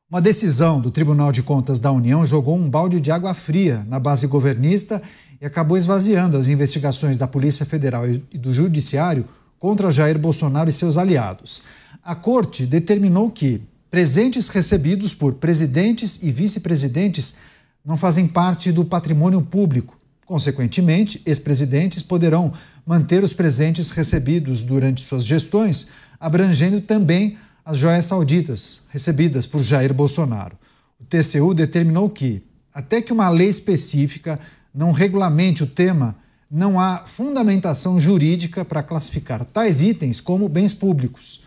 Uma decisão do Tribunal de Contas da União jogou um balde de água fria na base governista e acabou esvaziando as investigações da Polícia Federal e do Judiciário contra Jair Bolsonaro e seus aliados. A Corte determinou que presentes recebidos por presidentes e vice-presidentes não fazem parte do patrimônio público. Consequentemente, ex-presidentes poderão manter os presentes recebidos durante suas gestões, abrangendo também as joias sauditas recebidas por Jair Bolsonaro. O TCU determinou que, até que uma lei específica não regulamente o tema, não há fundamentação jurídica para classificar tais itens como bens públicos.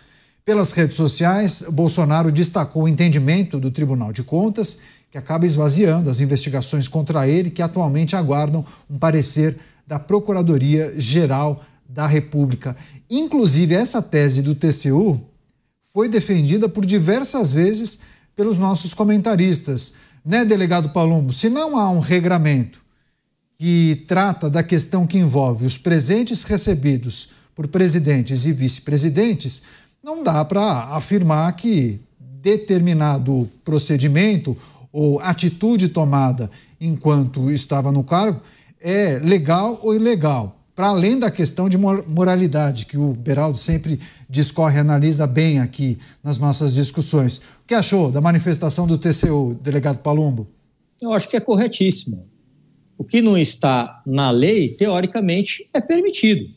Pelas redes sociais, Bolsonaro destacou o entendimento do Tribunal de Contas, que acaba esvaziando as investigações contra ele, que atualmente aguardam um parecer da Procuradoria-Geral da República. Inclusive, essa tese do TCU foi defendida por diversas vezes pelos nossos comentaristas. Né, delegado Palumbo? Se não há um regramento que trata da questão que envolve os presentes recebidos por presidentes e vice-presidentes, não dá para afirmar que determinado procedimento ou atitude tomada enquanto estava no cargo é legal ou ilegal. Para além da questão de moralidade, que o Beraldo sempre discorre e analisa bem aqui nas nossas discussões. O que achou da manifestação do TCU, delegado Palumbo? Eu acho que é corretíssimo. O que não está na lei, teoricamente, é permitido.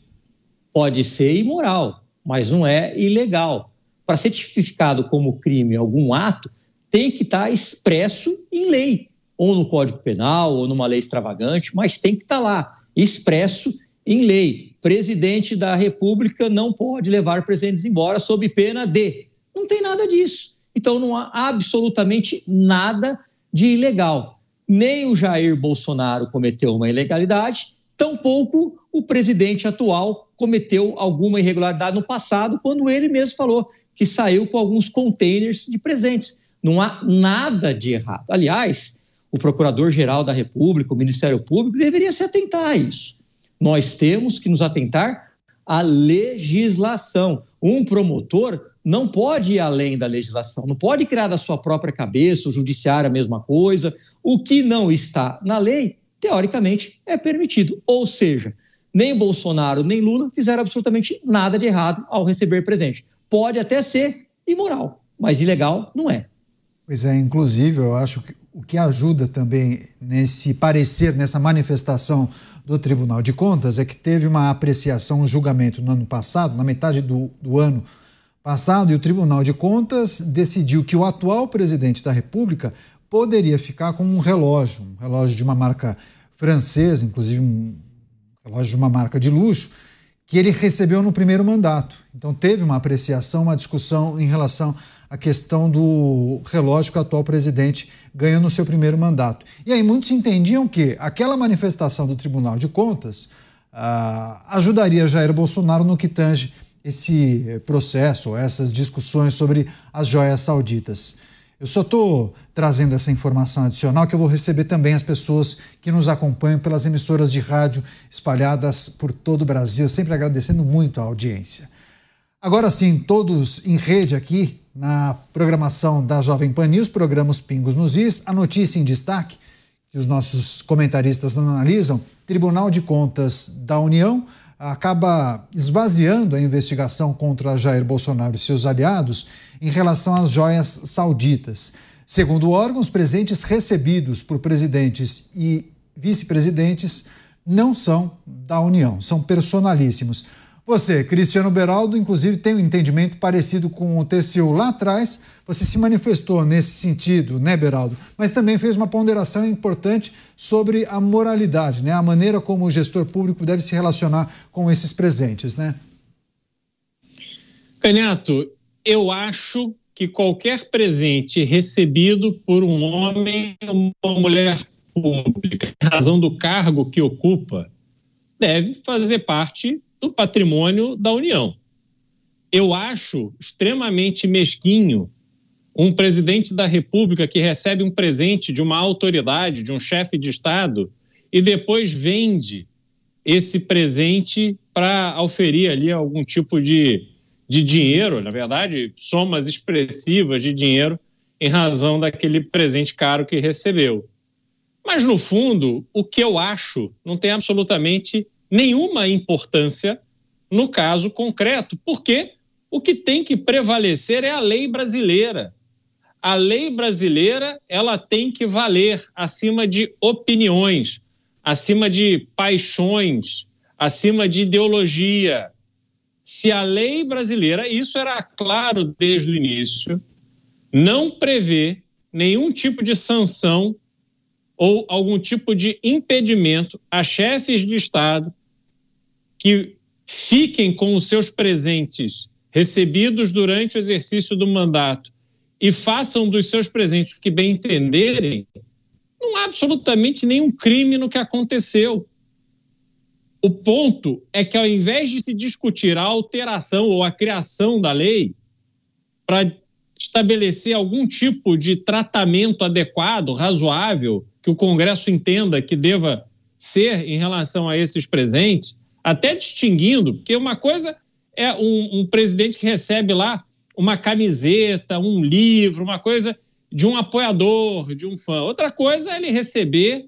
Pode ser imoral, mas não é ilegal. Para ser tipificado como crime algum ato, tem que estar expresso em lei, ou no Código Penal, ou numa lei extravagante, mas tem que estar lá, expresso em lei. Presidente da República não pode levar presentes embora sob pena de. Não tem nada disso. Então não há absolutamente nada de ilegal. Nem o Jair Bolsonaro cometeu uma ilegalidade, tampouco o presidente atual cometeu alguma irregularidade no passado, quando ele mesmo falou que saiu com alguns containers de presentes. Não há nada de errado. Aliás, o Procurador-Geral da República, o Ministério Público, deveria se atentar a isso. Nós temos que nos atentar à legislação. Um promotor não pode ir além da legislação, não pode criar da sua própria cabeça, o judiciário a mesma coisa. O que não está na lei, teoricamente, é permitido. Ou seja, nem Bolsonaro nem Lula fizeram absolutamente nada de errado ao receber presente. Pode até ser imoral, mas ilegal não é. Pois é, inclusive, eu acho que o que ajuda também nesse parecer, nessa manifestação do Tribunal de Contas, é que teve uma apreciação, um julgamento no ano passado, na metade do ano passado, e o Tribunal de Contas decidiu que o atual presidente da República poderia ficar com um relógio de uma marca francesa, inclusive um relógio de uma marca de luxo, que ele recebeu no primeiro mandato. Então teve uma apreciação, uma discussão em relação à questão do relógio que o atual presidente ganhou no seu primeiro mandato. E aí muitos entendiam que aquela manifestação do Tribunal de Contas ajudaria Jair Bolsonaro no que tange esse processo, essas discussões sobre as joias sauditas. Eu só estou trazendo essa informação adicional que eu vou receber também as pessoas que nos acompanham pelas emissoras de rádio espalhadas por todo o Brasil, sempre agradecendo muito a audiência. Agora sim, todos em rede aqui na programação da Jovem Pan News, programas Pingos nos Is, a notícia em destaque que os nossos comentaristas analisam: Tribunal de Contas da União acaba esvaziando a investigação contra Jair Bolsonaro e seus aliados em relação às joias sauditas. Segundo o órgão, os presentes recebidos por presidentes e vice-presidentes não são da União, são personalíssimos. Você, Cristiano Beraldo, inclusive tem um entendimento parecido com o TCU lá atrás. Você se manifestou nesse sentido, né, Beraldo? Mas também fez uma ponderação importante sobre a moralidade, né? A maneira como o gestor público deve se relacionar com esses presentes, né? Canhato, eu acho que qualquer presente recebido por um homem ou uma mulher pública, em razão do cargo que ocupa, deve fazer parte do patrimônio da União. Eu acho extremamente mesquinho um presidente da República que recebe um presente de uma autoridade, de um chefe de Estado, e depois vende esse presente para auferir ali algum tipo de dinheiro, na verdade, somas expressivas de dinheiro em razão daquele presente caro que recebeu. Mas, no fundo, o que eu acho não tem absolutamente nenhuma importância no caso concreto, porque o que tem que prevalecer é a lei brasileira. A lei brasileira, ela tem que valer acima de opiniões, acima de paixões, acima de ideologia. Se a lei brasileira, isso era claro desde o início, não prevê nenhum tipo de sanção ou algum tipo de impedimento a chefes de Estado que fiquem com os seus presentes recebidos durante o exercício do mandato e façam dos seus presentes o que bem entenderem, não há absolutamente nenhum crime no que aconteceu. O ponto é que, ao invés de se discutir a alteração ou a criação da lei para estabelecer algum tipo de tratamento adequado, razoável, que o Congresso entenda que deva ser em relação a esses presentes, até distinguindo, porque uma coisa é um presidente que recebe lá uma camiseta, um livro, uma coisa de um apoiador, de um fã. Outra coisa é ele receber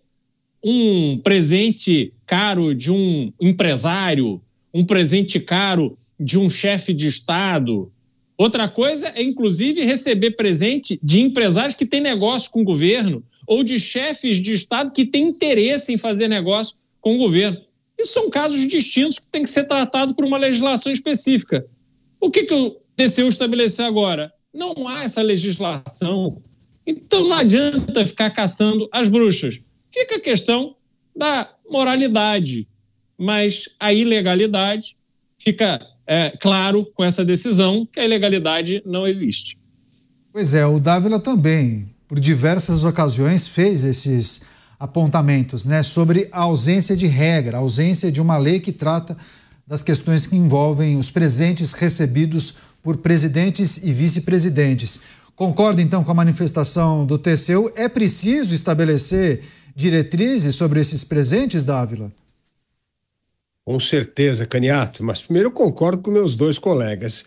um presente caro de um empresário, um presente caro de um chefe de Estado. Outra coisa é, inclusive, receber presente de empresários que têm negócio com o governo ou de chefes de Estado que têm interesse em fazer negócio com o governo. Isso são casos distintos que têm que ser tratados por uma legislação específica. O que o TCU estabeleceu agora? Não há essa legislação. Então não adianta ficar caçando as bruxas. Fica a questão da moralidade, mas a ilegalidade fica claro com essa decisão que a ilegalidade não existe. Pois é, o Dávila também, por diversas ocasiões, fez esses apontamentos, né, sobre a ausência de regra, a ausência de uma lei que trata das questões que envolvem os presentes recebidos por presidentes e vice-presidentes. Concorda, então, com a manifestação do TCU? É preciso estabelecer diretrizes sobre esses presentes, Dávila? Com certeza, Caniato, mas primeiro eu concordo com meus dois colegas.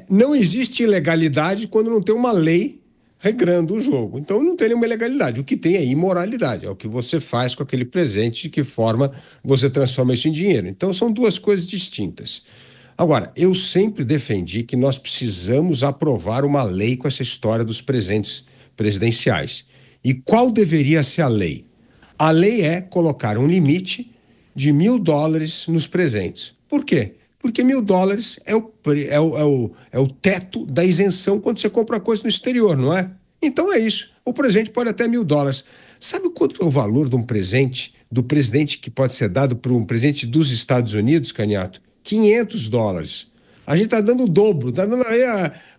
Não existe ilegalidade quando não tem uma lei regrando o jogo. Então não tem nenhuma ilegalidade. O que tem é imoralidade. É o que você faz com aquele presente, de que forma você transforma isso em dinheiro. Então são duas coisas distintas. Agora, eu sempre defendi que nós precisamos aprovar uma lei com essa história dos presentes presidenciais. E qual deveria ser a lei? A lei é colocar um limite de $1.000 nos presentes. Por quê? Porque $1.000 é o teto da isenção quando você compra coisa no exterior, não é? Então é isso. O presente pode até $1.000. Sabe quanto é o valor de um presente do presidente que pode ser dado por um presidente dos Estados Unidos, Caniato? $500. A gente está dando o dobro, está dando aí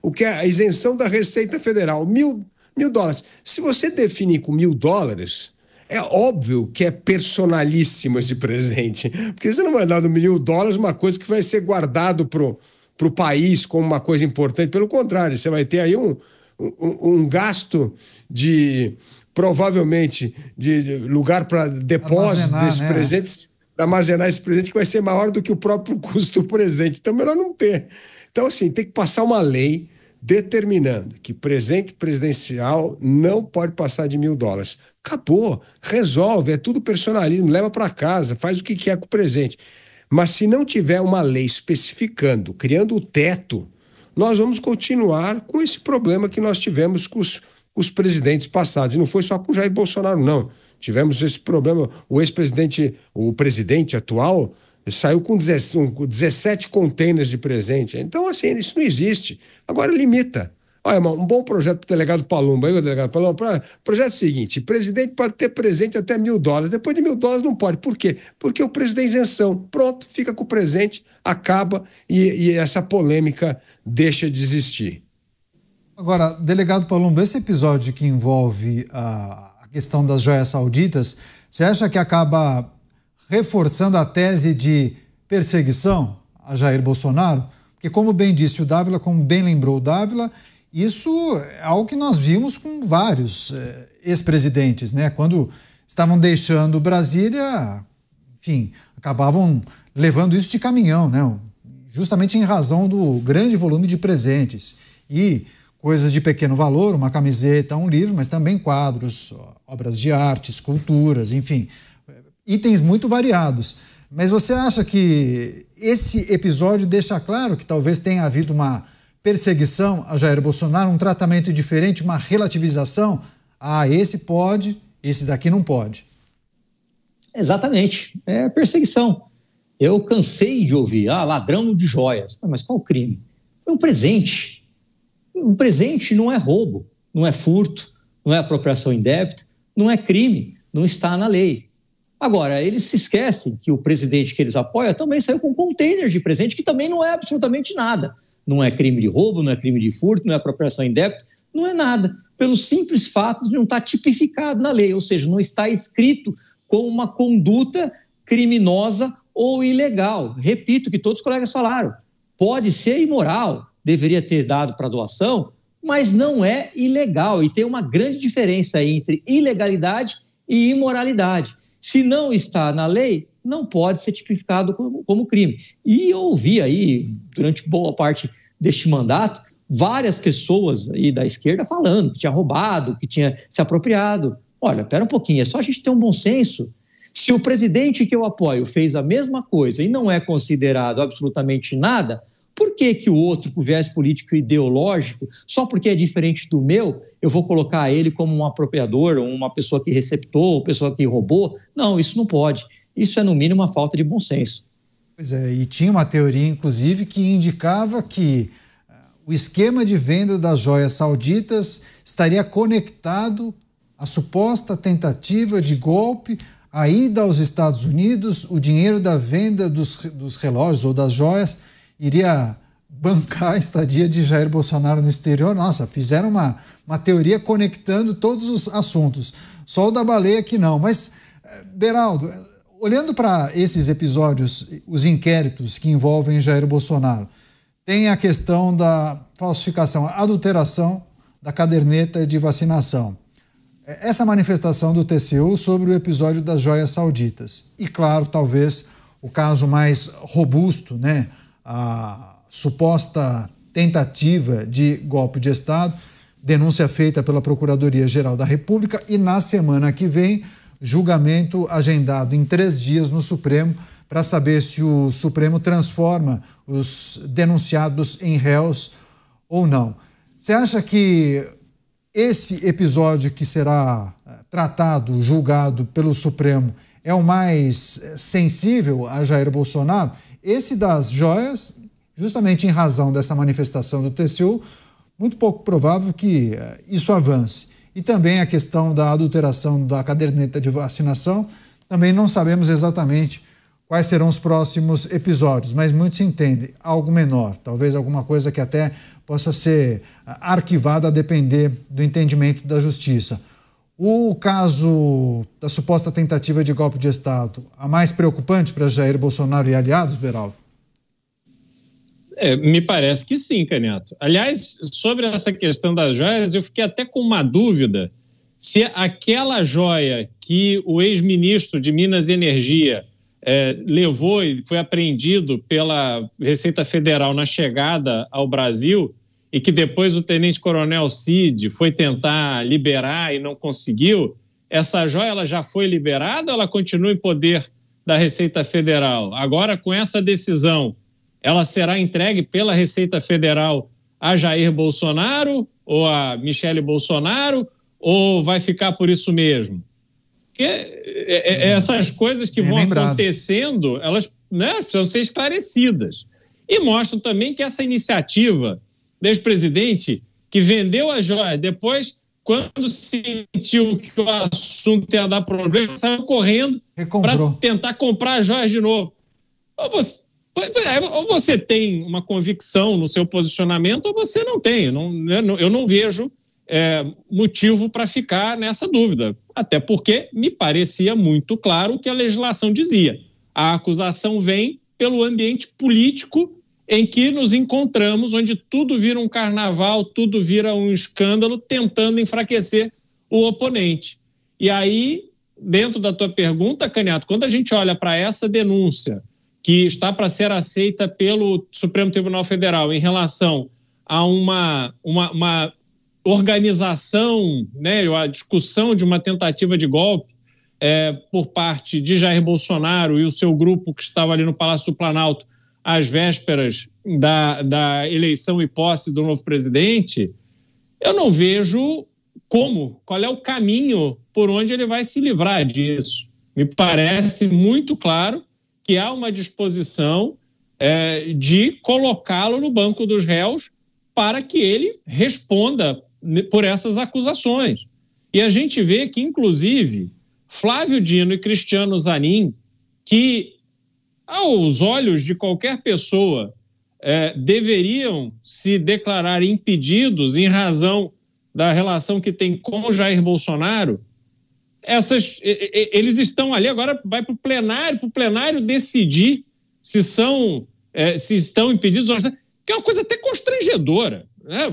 o que é a isenção da Receita Federal, $1.000. Se você definir com $1.000, é óbvio que é personalíssimo esse presente, porque você não vai dar do $1.000 uma coisa que vai ser guardado pro país como uma coisa importante. Pelo contrário, você vai ter aí um gasto de, provavelmente, de lugar para depósito desses presentes, para armazenar esse presente, que vai ser maior do que o próprio custo do presente. Então, melhor não ter. Então, assim, tem que passar uma lei determinando que presente presidencial não pode passar de $1.000. Acabou, resolve, é tudo personalismo, leva para casa, faz o que quer com o presente. Mas se não tiver uma lei especificando, criando o teto, nós vamos continuar com esse problema que nós tivemos com os presidentes passados. E não foi só com o Jair Bolsonaro, não. Tivemos esse problema, o presidente atual saiu com 17 containers de presente. Então, assim, isso não existe. Agora limita. Olha, um bom projeto para o delegado Palumbo. Aí, o delegado Palumbo, projeto é o seguinte: presidente pode ter presente até $1.000. Depois de $1.000 não pode. Por quê? Porque o preço da isenção. Pronto, fica com o presente, acaba e essa polêmica deixa de existir. Agora, delegado Palumbo, esse episódio que envolve a questão das joias sauditas, você acha que acaba reforçando a tese de perseguição a Jair Bolsonaro? Porque, como bem disse o Dávila, como bem lembrou o Dávila, isso é algo que nós vimos com vários ex-presidentes, né? Quando estavam deixando Brasília, enfim, acabavam levando isso de caminhão, né? Justamente em razão do grande volume de presentes. E coisas de pequeno valor, uma camiseta, um livro, mas também quadros, obras de arte, esculturas, enfim, itens muito variados. Mas você acha que esse episódio deixa claro que talvez tenha havido uma perseguição a Jair Bolsonaro, um tratamento diferente, uma relativização? Ah, esse pode, esse daqui não pode. Exatamente, é perseguição. Eu cansei de ouvir, ladrão de joias. Mas qual o crime? Foi um presente. Um presente não é roubo, não é furto, não é apropriação indébita, não é crime, não está na lei. Agora, eles se esquecem que o presidente que eles apoiam também saiu com containers de presente, que também não é absolutamente nada. Não é crime de roubo, não é crime de furto, não é apropriação indébita, não é nada. Pelo simples fato de não estar tipificado na lei, ou seja, não está escrito como uma conduta criminosa ou ilegal. Repito o que todos os colegas falaram. Pode ser imoral, deveria ter dado para doação, mas não é ilegal. E tem uma grande diferença entre ilegalidade e imoralidade. Se não está na lei, não pode ser tipificado como crime. E eu ouvi aí, durante boa parte deste mandato, várias pessoas aí da esquerda falando que tinha roubado, que tinha se apropriado. Olha, pera um pouquinho, é só a gente ter um bom senso. Se o presidente que eu apoio fez a mesma coisa e não é considerado absolutamente nada, por que que o outro, com viés político e ideológico, só porque é diferente do meu, eu vou colocar ele como um apropriador, ou uma pessoa que receptou, ou pessoa que roubou? Não, isso não pode. Isso é, no mínimo, uma falta de bom senso. Pois é, e tinha uma teoria, inclusive, que indicava que o esquema de venda das joias sauditas estaria conectado à suposta tentativa de golpe, a ida aos Estados Unidos, o dinheiro da venda dos relógios ou das joias iria bancar a estadia de Jair Bolsonaro no exterior. Nossa, fizeram uma teoria conectando todos os assuntos. Só o da baleia que não. Mas, Beraldo, olhando para esses episódios, os inquéritos que envolvem Jair Bolsonaro, tem a questão da falsificação, a adulteração da caderneta de vacinação. Essa manifestação do TCU sobre o episódio das joias sauditas. E, claro, talvez o caso mais robusto, né? A suposta tentativa de golpe de Estado, denúncia feita pela Procuradoria-Geral da República e, na semana que vem, julgamento agendado em 3 dias no Supremo para saber se o Supremo transforma os denunciados em réus ou não. Você acha que esse episódio que será tratado, julgado pelo Supremo, é o mais sensível a Jair Bolsonaro? Esse das joias, justamente em razão dessa manifestação do TCU, muito pouco provável que isso avance. E também a questão da adulteração da caderneta de vacinação, também não sabemos exatamente quais serão os próximos episódios, mas muito se entende, algo menor, talvez alguma coisa que até possa ser arquivada a depender do entendimento da Justiça. O caso da suposta tentativa de golpe de Estado, a mais preocupante para Jair Bolsonaro e aliados, Beraldo? Me parece que sim, Canhoto. Aliás, sobre essa questão das joias, eu fiquei até com uma dúvida se aquela joia que o ex-ministro de Minas e Energia levou e foi apreendido pela Receita Federal na chegada ao Brasil e que depois o tenente-coronel Cid foi tentar liberar e não conseguiu, essa joia ela já foi liberada ou ela continua em poder da Receita Federal? Agora, com essa decisão, ela será entregue pela Receita Federal a Jair Bolsonaro ou a Michele Bolsonaro ou vai ficar por isso mesmo? Porque essas coisas que vão acontecendo, elas precisam ser esclarecidas. E mostram também que essa iniciativa desse presidente que vendeu a joia, depois, quando sentiu que o assunto ia dar problema, saiu correndo para tentar comprar as joias de novo. Ou você tem uma convicção no seu posicionamento ou você não tem. Eu não vejo motivo para ficar nessa dúvida. Até porque me parecia muito claro o que a legislação dizia. A acusação vem pelo ambiente político em que nos encontramos, onde tudo vira um carnaval, tudo vira um escândalo, tentando enfraquecer o oponente. E aí, dentro da tua pergunta, Canhoto, quando a gente olha para essa denúncia que está para ser aceita pelo Supremo Tribunal Federal em relação a uma organização, né, a discussão de uma tentativa de golpe por parte de Jair Bolsonaro e o seu grupo que estava ali no Palácio do Planalto às vésperas da eleição e posse do novo presidente, eu não vejo qual é o caminho por onde ele vai se livrar disso. Me parece muito claro que há uma disposição de colocá-lo no banco dos réus para que ele responda por essas acusações. E a gente vê que, inclusive, Flávio Dino e Cristiano Zanin, que, aos olhos de qualquer pessoa, deveriam se declarar impedidos em razão da relação que tem com Jair Bolsonaro, eles estão ali, agora vai para o plenário decidir se estão impedidos ou não, que é uma coisa até constrangedora, né?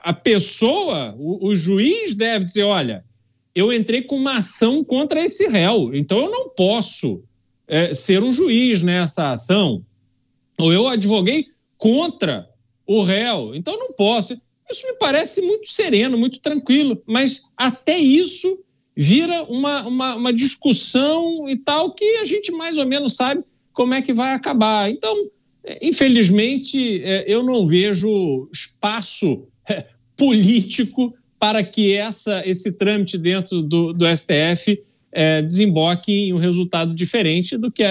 A pessoa, o juiz deve dizer, olha, eu entrei com uma ação contra esse réu, então eu não posso ser um juiz nessa ação, ou eu advoguei contra o réu, então eu não posso. Isso me parece muito sereno, muito tranquilo, mas até isso vira uma discussão e tal que a gente mais ou menos sabe como é que vai acabar. Então, infelizmente, eu não vejo espaço político para que esse trâmite dentro do STF desemboque em um resultado diferente do que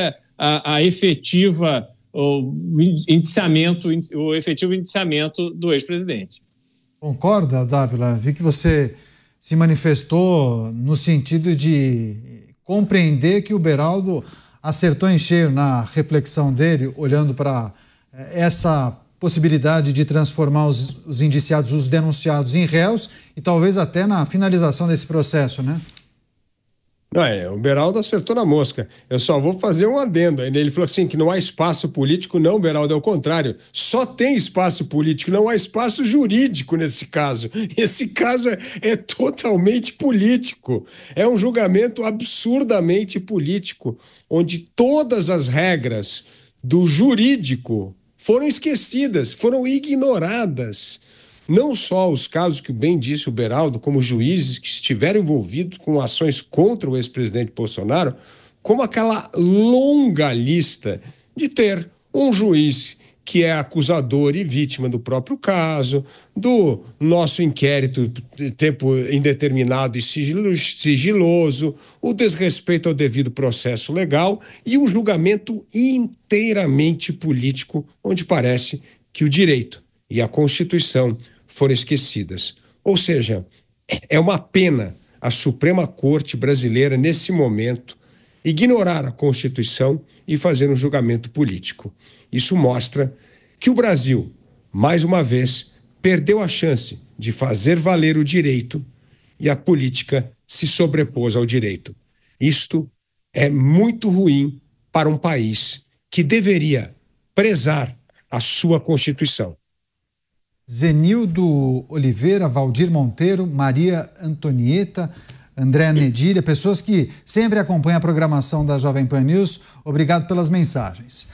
o efetivo indiciamento do ex-presidente. Concorda, Dávila? Vi que você se manifestou no sentido de compreender que o Beraldo acertou em cheio na reflexão dele, olhando para essa possibilidade de transformar os indiciados, os denunciados em réus e talvez até na finalização desse processo, né? Não, o Beraldo acertou na mosca. Eu só vou fazer um adendo. Ele falou assim que não há espaço político. Não, Beraldo, é o contrário. Só tem espaço político, não há espaço jurídico nesse caso. Esse caso é totalmente político. É um julgamento absurdamente político, onde todas as regras do jurídico foram esquecidas, foram ignoradas. Não só os casos que bem disse o Beraldo, como juízes que estiveram envolvidos com ações contra o ex-presidente Bolsonaro, como aquela longa lista de ter um juiz que é acusador e vítima do próprio caso, do nosso inquérito de tempo indeterminado e sigiloso, o desrespeito ao devido processo legal e um julgamento inteiramente político, onde parece que o direito e a Constituição foram esquecidas. Ou seja, é uma pena a Suprema Corte brasileira, nesse momento, ignorar a Constituição e fazer um julgamento político. Isso mostra que o Brasil, mais uma vez, perdeu a chance de fazer valer o direito e a política se sobrepôs ao direito. Isto é muito ruim para um país que deveria prezar a sua Constituição. Zenildo Oliveira, Valdir Monteiro, Maria Antonieta, André Nedilha, pessoas que sempre acompanham a programação da Jovem Pan News, obrigado pelas mensagens.